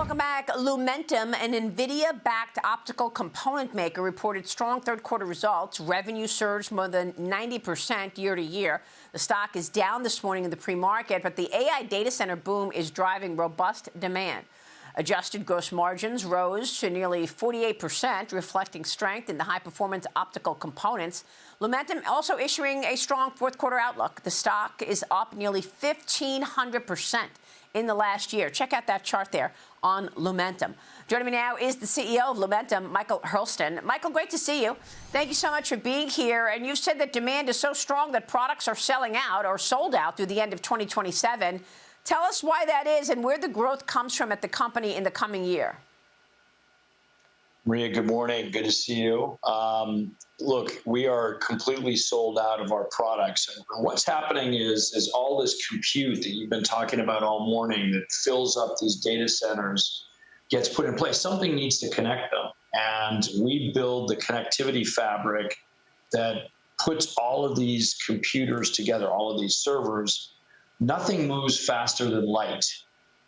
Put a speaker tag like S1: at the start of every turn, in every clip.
S1: Welcome back. Lumentum, an NVIDIA-backed optical component maker, reported strong third-quarter results. Revenue surged more than 90% year-to-year. The stock is down this morning in the pre-market, but the AI data center boom is driving robust demand. Adjusted gross margins rose to nearly 48%, reflecting strength in the high-performance optical components. Lumentum also issuing a strong fourth-quarter outlook. The stock is up nearly 1,500% in the last year. Check out that chart there on Lumentum. Joining me now is the CEO of Lumentum, Michael Hurlston. Michael, great to see you. Thank you so much for being here. And you've said that demand is so strong that products are selling out or sold out through the end of 2027. Tell us why that is and where the growth comes from at the company in the coming year.
S2: Maria, good morning. Good to see you. Look, we are completely sold out of our products. And what's happening is all this compute that you've been talking about all morning that fills up these data centers gets put in place. Something needs to connect them. And we build the connectivity fabric that puts all of these computers together, all of these servers. Nothing moves faster than light.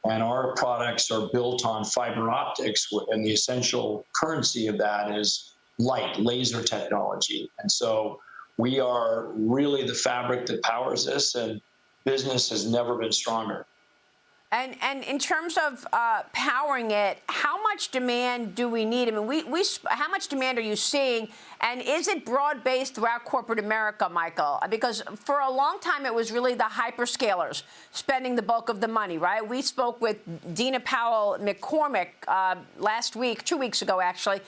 S2: And our products are built on fiber optics, and the essential currency of that is light, laser technology. And so we are really the fabric that powers this, and business has never been stronger.
S1: And in terms of powering it, how much demand do we need? I mean, how much demand are you seeing? And is it broad-based throughout corporate America, Michael? Because for a long time, it was really the hyperscalers spending the bulk of the money, right? We spoke with Dina Powell McCormick last week, 2 weeks ago, actually,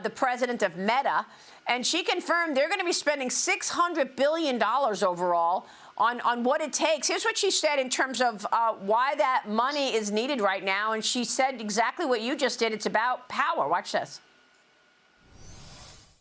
S1: the president of Meta. And she confirmed they're going to be spending $600 billion overall on what it takes. Here's what she said in terms of why that money is needed right now. And she said exactly what you just did. It's about power. Watch this.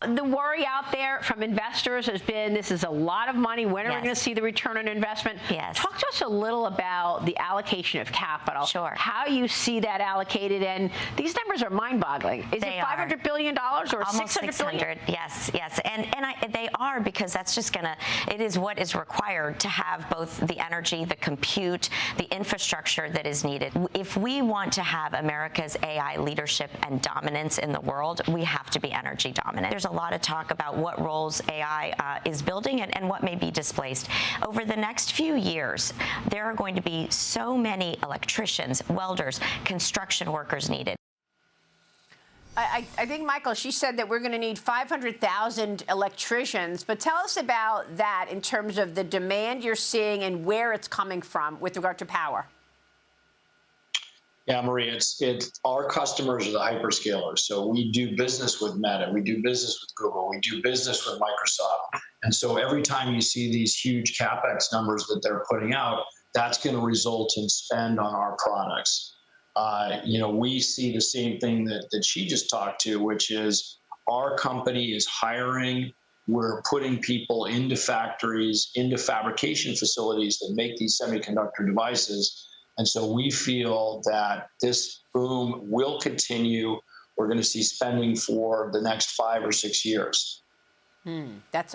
S1: The worry out there from investors has been this is a lot of money. When are we going to see the return on investment?
S3: Yes.
S1: Talk to us a little about the allocation of capital.
S3: Sure.
S1: How you see that allocated. And these numbers are mind-boggling. Is it $500 billion or
S3: almost
S1: $600 billion?
S3: Yes, yes. And they are, because that's just going to, it is what is required to have both the energy, the compute, the infrastructure that is needed. If we want to have America's AI leadership and dominance in the world, we have to be energy dominant. There's a lot of talk about what roles AI is building and what may be displaced. Over the next few years, there are going to be so many electricians, welders, construction workers needed.
S1: I think, Michael, she said that we're going to need 500,000 electricians. But tell us about that in terms of the demand you're seeing and where it's coming from with regard to power.
S2: Yeah, Maria, it's our customers are the hyperscalers. So we do business with Meta, we do business with Google, we do business with Microsoft. And so every time you see these huge CapEx numbers that they're putting out, that's going to result in spend on our products. We see the same thing that she just talked to, which is our company is hiring. We're putting people into factories, into fabrication facilities that make these semiconductor devices. And so we feel that this boom will continue. We're going to see spending for the next 5 or 6 years.
S1: That's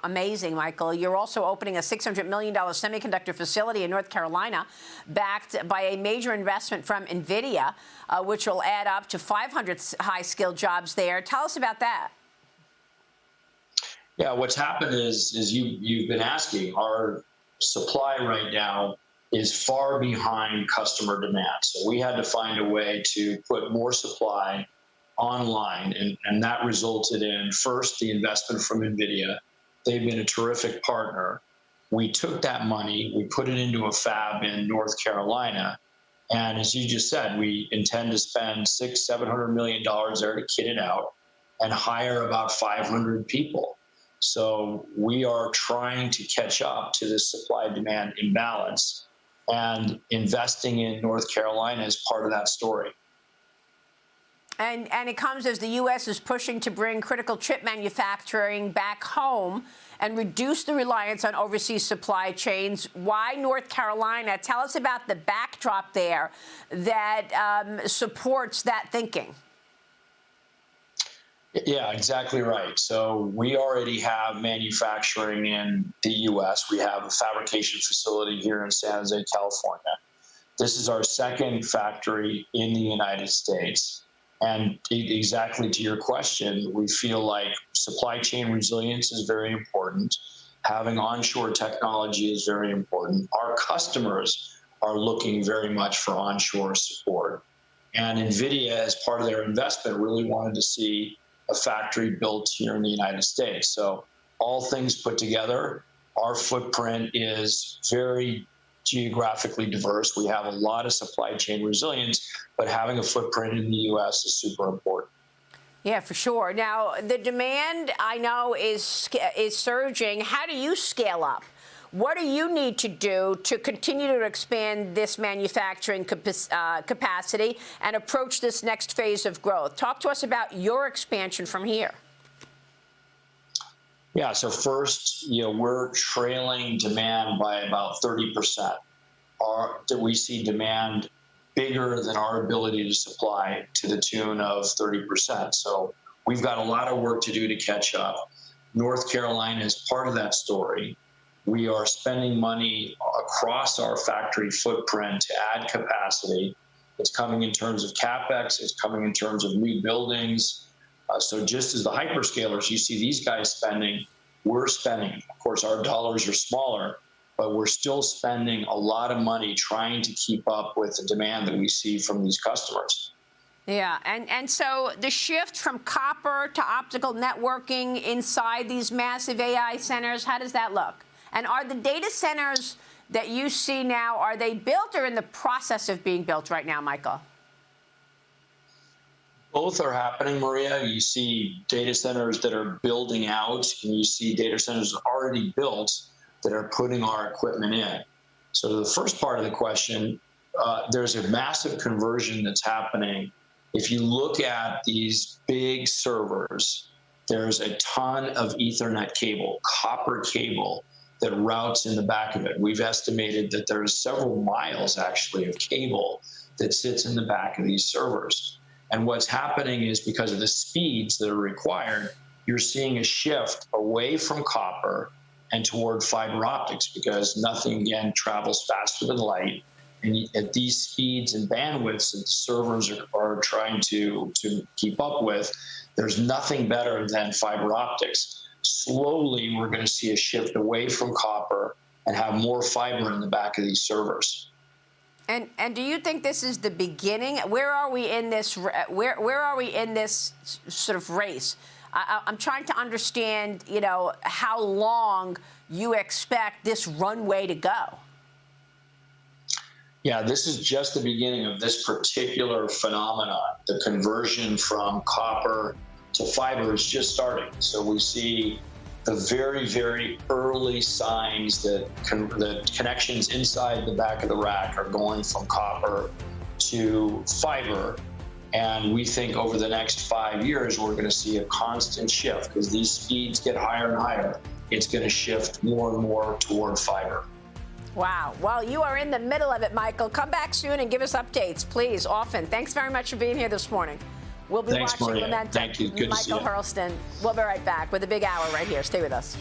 S1: amazing, Michael. You're also opening a $600 million semiconductor facility in North Carolina, backed by a major investment from NVIDIA, which will add up to 500 high-skilled jobs there. Tell us about that.
S2: Yeah, what's happened is you've been asking, our supply right now is far behind customer demand. So we had to find a way to put more supply online, and that resulted in, first, the investment from NVIDIA. They've been a terrific partner. We took that money, we put it into a fab in North Carolina, and as you just said, we intend to spend $600–700 million there to kit it out and hire about 500 people. So we are trying to catch up to this supply-demand imbalance, and investing in North Carolina is part of that story.
S1: And it comes as the U.S. is pushing to bring critical chip manufacturing back home and reduce the reliance on overseas supply chains. Why North Carolina? Tell us about the backdrop there that supports that thinking.
S2: Yeah, exactly right. So we already have manufacturing in the U.S. We have a fabrication facility here in San Jose, California. This is our second factory in the United States. And exactly to your question, we feel like supply chain resilience is very important. Having onshore technology is very important. Our customers are looking very much for onshore support. And NVIDIA, as part of their investment, really wanted to see a factory built here in the United States. So all things put together, our footprint is very geographically diverse. We have a lot of supply chain resilience, but having a footprint in the U.S. is super important.
S1: Yeah, for sure. Now, the demand, I know, is surging. How do you scale up? What do you need to do to continue to expand this manufacturing capacity and approach this next phase of growth? Talk to us about your expansion from here.
S2: Yeah, so first, we're trailing demand by about 30%. We see demand bigger than our ability to supply to the tune of 30%. So we've got a lot of work to do to catch up. North Carolina is part of that story. We are spending money across our factory footprint to add capacity. It's coming in terms of CapEx. It's coming in terms of new buildings. So just as the hyperscalers, you see these guys spending, we're spending. Of course, our dollars are smaller, but we're still spending a lot of money trying to keep up with the demand that we see from these customers.
S1: Yeah, and so the shift from copper to optical networking inside these massive AI centers, how does that look? And are the data centers that you see now, are they built or in the process of being built right now, Michael?
S2: Both are happening, Maria. You see data centers that are building out, and you see data centers already built that are putting our equipment in. So the first part of the question, there's a massive conversion that's happening. If you look at these big servers, there's a ton of Ethernet cable, copper cable, that routes in the back of it. We've estimated that there's several miles, actually, of cable that sits in the back of these servers. And what's happening is because of the speeds that are required, you're seeing a shift away from copper and toward fiber optics, because nothing, again, travels faster than light. And at these speeds and bandwidths that the servers are trying to keep up with, there's nothing better than fiber optics. Slowly, we're going to see a shift away from copper and have more fiber in the back of these servers.
S1: And do you think this is the beginning? Where are we in this? Where are we in this sort of race? I'm trying to understand, how long you expect this runway to go.
S2: Yeah, this is just the beginning of this particular phenomenon. The conversion from copper to fiber is just starting. So we see the very, very early signs that the connections inside the back of the rack are going from copper to fiber. And we think over the next 5 years, we're going to see a constant shift because these speeds get higher and higher. It's going to shift more and more toward fiber.
S1: Wow. Well, you are in the middle of it, Michael. Come back soon and give us updates, please, often. Thanks very much for being here this morning. We'll be watching Lumentum.
S2: Thank you. Good
S1: Michael
S2: to see you.
S1: Hurlston. We'll be right back with a big hour right here. Stay with us.